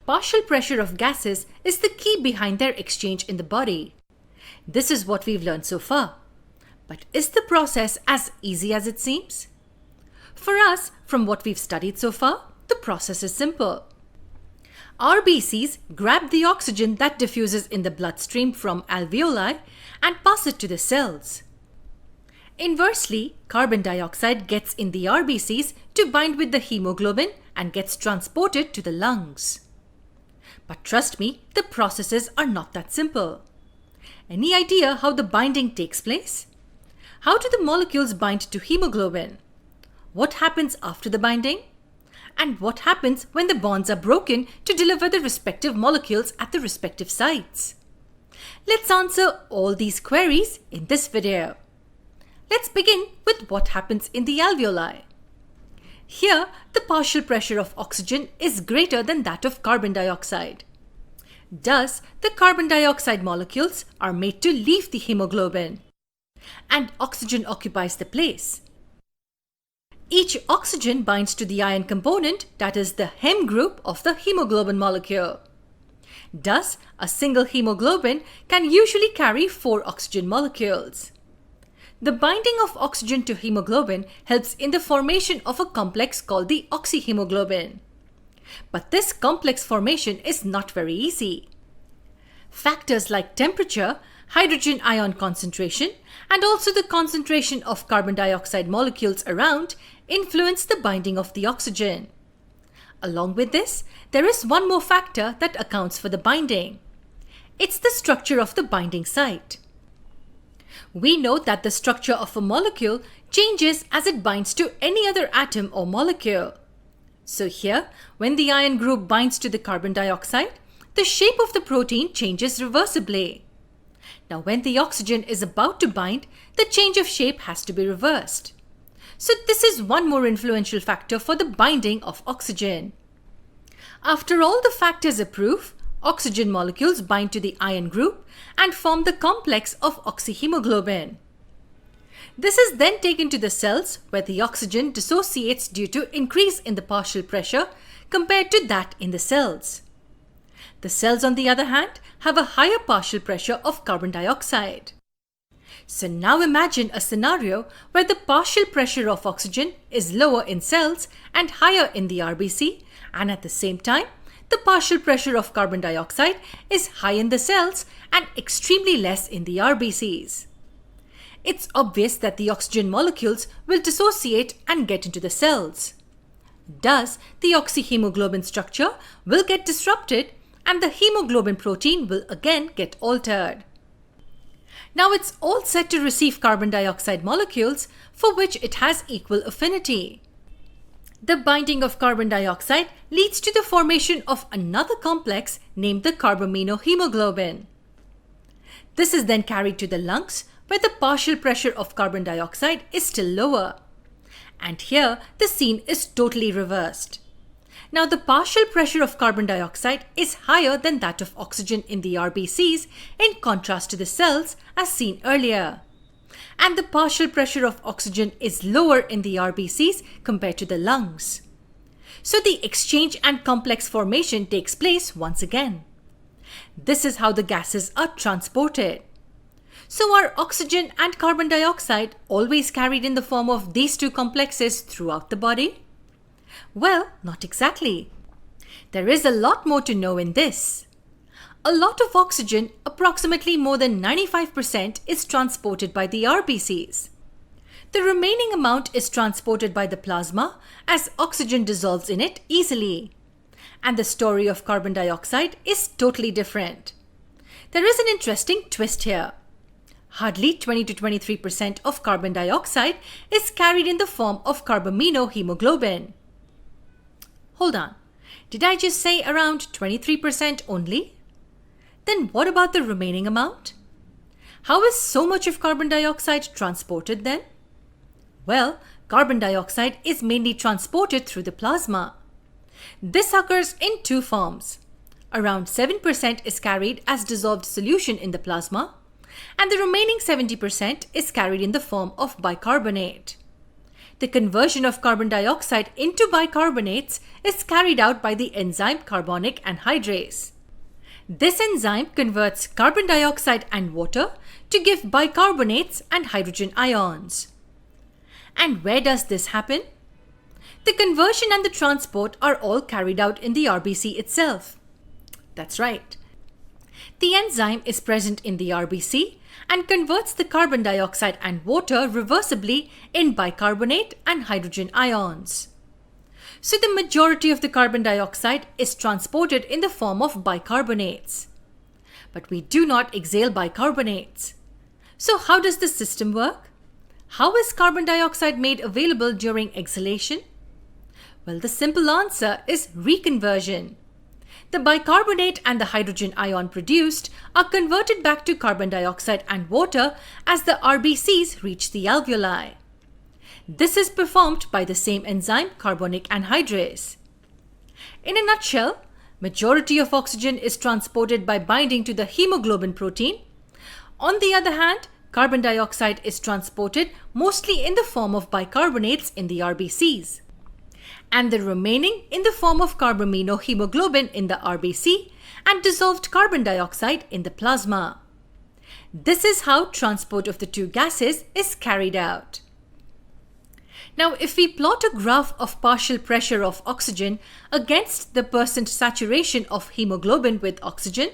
Partial pressure of gases is the key behind their exchange in the body. This is what we've learned so far. But is the process as easy as it seems? For us, from what we've studied so far, the process is simple. RBCs grab the oxygen that diffuses in the bloodstream from alveoli and pass it to the cells. Inversely, carbon dioxide gets in the RBCs to bind with the hemoglobin and gets transported to the lungs. But trust me, the processes are not that simple. Any idea how the binding takes place? How do the molecules bind to hemoglobin? What happens after the binding? And what happens when the bonds are broken to deliver the respective molecules at the respective sites? Let's answer all these queries in this video. Let's begin with what happens in the alveoli. Here, the partial pressure of oxygen is greater than that of carbon dioxide. Thus, the carbon dioxide molecules are made to leave the hemoglobin, and oxygen occupies the place. Each oxygen binds to the ion component, that is the hem group of the hemoglobin molecule. Thus, a single hemoglobin can usually carry 4 oxygen molecules. The binding of oxygen to hemoglobin helps in the formation of a complex called the oxyhemoglobin. But this complex formation is not very easy. Factors like temperature, hydrogen ion concentration, and also the concentration of carbon dioxide molecules around influence the binding of the oxygen. Along with this, there is one more factor that accounts for the binding. It's the structure of the binding site. We know that the structure of a molecule changes as it binds to any other atom or molecule. So here, when the ion group binds to the carbon dioxide, the shape of the protein changes reversibly. Now, when the oxygen is about to bind, the change of shape has to be reversed. So this is one more influential factor for the binding of oxygen. After all the factors approve, oxygen molecules bind to the ion group and form the complex of oxyhemoglobin. This is then taken to the cells where the oxygen dissociates due to increase in the partial pressure compared to that in the cells. The cells, on the other hand, have a higher partial pressure of carbon dioxide. So now imagine a scenario where the partial pressure of oxygen is lower in cells and higher in the RBC, and at the same time, the partial pressure of carbon dioxide is high in the cells and extremely less in the RBCs. It's obvious that the oxygen molecules will dissociate and get into the cells. Thus, the oxyhemoglobin structure will get disrupted and the hemoglobin protein will again get altered. Now it's all set to receive carbon dioxide molecules for which it has equal affinity. The binding of carbon dioxide leads to the formation of another complex named the carbaminohemoglobin. This is then carried to the lungs where the partial pressure of carbon dioxide is still lower. And here the scene is totally reversed. Now the partial pressure of carbon dioxide is higher than that of oxygen in the RBCs in contrast to the cells as seen earlier. And the partial pressure of oxygen is lower in the RBCs compared to the lungs. So the exchange and complex formation takes place once again. This is how the gases are transported. So are oxygen and carbon dioxide always carried in the form of these two complexes throughout the body? Well, not exactly. There is a lot more to know in this. A lot of oxygen, approximately more than 95%, is transported by the RBCs. The remaining amount is transported by the plasma as oxygen dissolves in it easily. And the story of carbon dioxide is totally different. There is an interesting twist here. Hardly 20 to 23% of carbon dioxide is carried in the form of carbaminohemoglobin. Hold on, did I just say around 23% only? Then what about the remaining amount? How is so much of carbon dioxide transported then? Well, carbon dioxide is mainly transported through the plasma. This occurs in two forms. Around 7% is carried as dissolved solution in the plasma, and the remaining 70% is carried in the form of bicarbonate. The conversion of carbon dioxide into bicarbonates is carried out by the enzyme carbonic anhydrase. This enzyme converts carbon dioxide and water to give bicarbonates and hydrogen ions. And where does this happen? The conversion and the transport are all carried out in the RBC itself. That's right. The enzyme is present in the RBC and converts the carbon dioxide and water reversibly in bicarbonate and hydrogen ions. So the majority of the carbon dioxide is transported in the form of bicarbonates. But we do not exhale bicarbonates. So how does the system work? How is carbon dioxide made available during exhalation? Well, the simple answer is reconversion. The bicarbonate and the hydrogen ion produced are converted back to carbon dioxide and water as the RBCs reach the alveoli. This is performed by the same enzyme carbonic anhydrase. In a nutshell, majority of oxygen is transported by binding to the hemoglobin protein. On the other hand, carbon dioxide is transported mostly in the form of bicarbonates in the RBCs, and the remaining in the form of carbaminohemoglobin in the RBC and dissolved carbon dioxide in the plasma. This is how transport of the two gases is carried out. Now, if we plot a graph of partial pressure of oxygen against the percent saturation of hemoglobin with oxygen,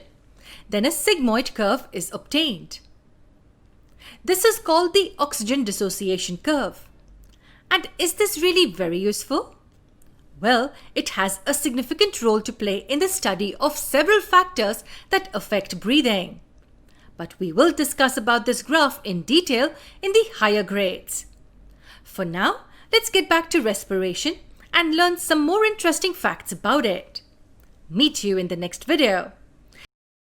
then a sigmoid curve is obtained. This is called the oxygen dissociation curve. And is this really very useful? Well, it has a significant role to play in the study of several factors that affect breathing. But we will discuss about this graph in detail in the higher grades. For now, let's get back to respiration and learn some more interesting facts about it. Meet you in the next video.